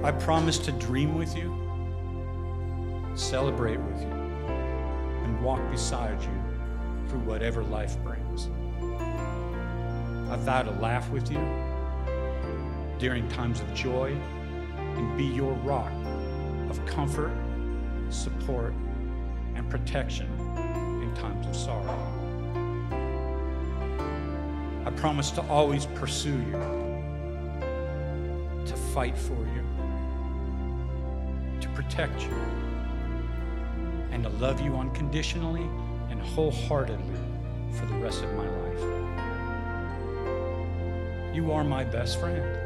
I promise to dream with you, celebrate with you, and walk beside you through whatever life brings. I vow to laugh with you during times of joy and be your rock of comfort, support, and protection in times of sorrow. I promise to always pursue you, to fight for you, to protect you, and to love you unconditionally and wholeheartedly for the rest of my life. You are my best friend.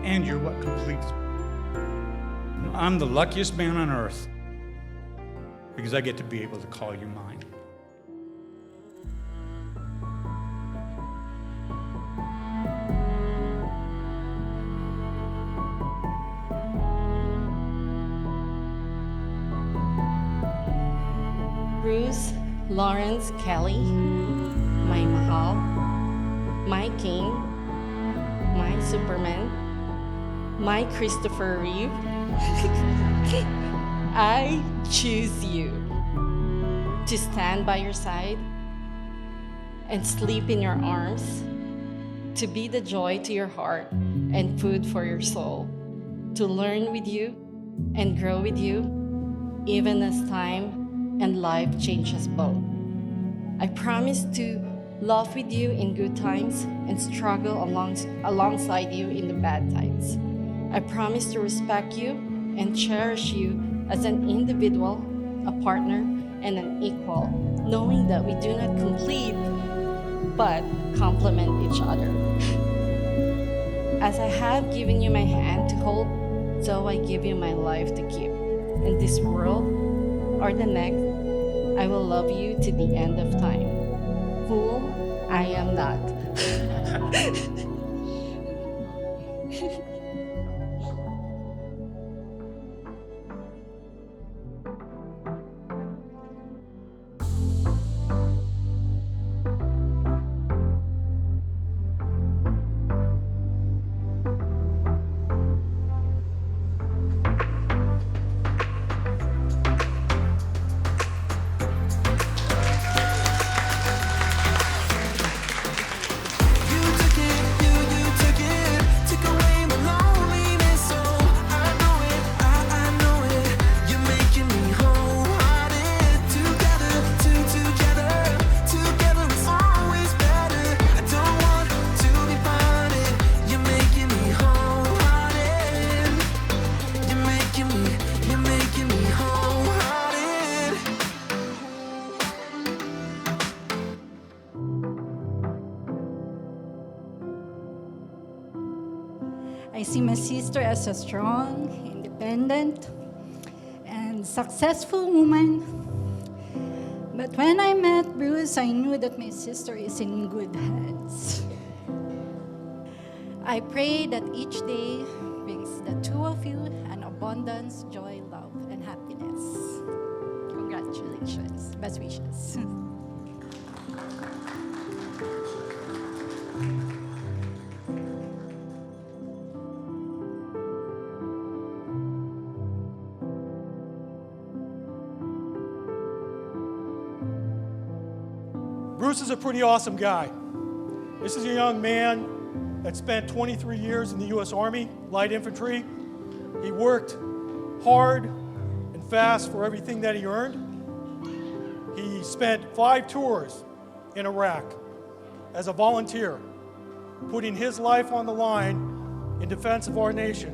And you're what completes. I'm the luckiest man on earth because I get to be able to call you mine. Bruce, Lawrence, Kelly, my mahal, my king, my Superman, my Christopher Reeve. I choose you to stand by your side and sleep in your arms, to be the joy to your heart and food for your soul, to learn with you and grow with you, even as time and life changes both. I promise to laugh with you in good times and struggle alongside you in the bad times. I promise to respect you and cherish you as an individual, a partner, and an equal, knowing that we do not complete but complement each other. As I have given you my hand to hold, so I give you my life to keep. In this world or the next, I will love you to the end of time. Fool, I am not. I see my sister as a strong, independent, and successful woman. But when I met Bruce, I knew that my sister is in good hands. I pray that each day brings the two of you an abundance, joy, love, and happiness. Congratulations. Best wishes. Bruce is a pretty awesome guy. This is a young man that spent 23 years in the U.S. Army, light infantry. He worked hard and fast for everything that he earned. He spent 5 tours in Iraq as a volunteer, putting his life on the line in defense of our nation.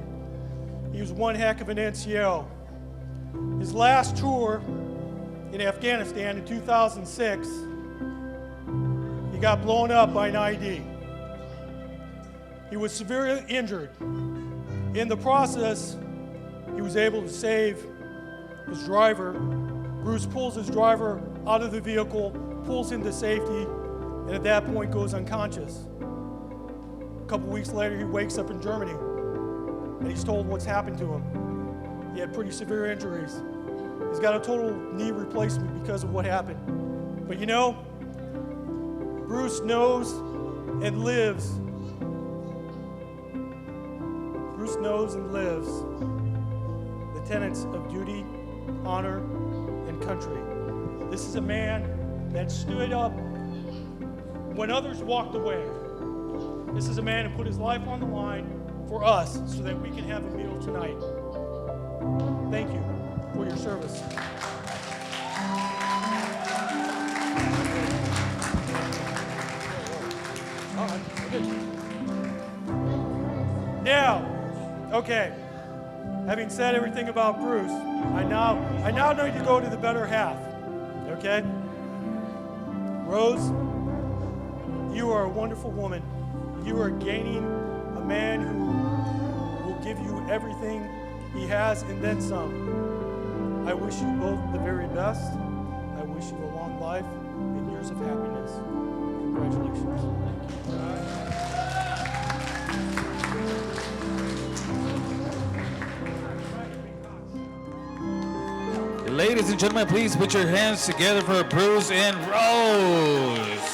He was one heck of an NCO. His last tour in Afghanistan in 2006, he got blown up by an IED. He was severely injured. In the process, he was able to save his driver. Bruce pulls his driver out of the vehicle, pulls him to safety, and at that point goes unconscious. A couple weeks later, he wakes up in Germany, and he's told what's happened to him. He had pretty severe injuries. He's got a total knee replacement because of what happened. But you know, Bruce knows and lives. Bruce knows and lives the tenets of duty, honor, and country. This is a man that stood up when others walked away. This is a man who put his life on the line for us so that we can have a meal tonight. Thank you for your service. All right, good. Now, okay, having said everything about Bruce, I now need to go to the better half, okay? Rose, you are a wonderful woman. You are gaining a man who will give you everything he has and then some. I wish you both the very best. I wish you a long life and years of happiness. Congratulations. Ladies and gentlemen, please put your hands together for Bruce and Rose.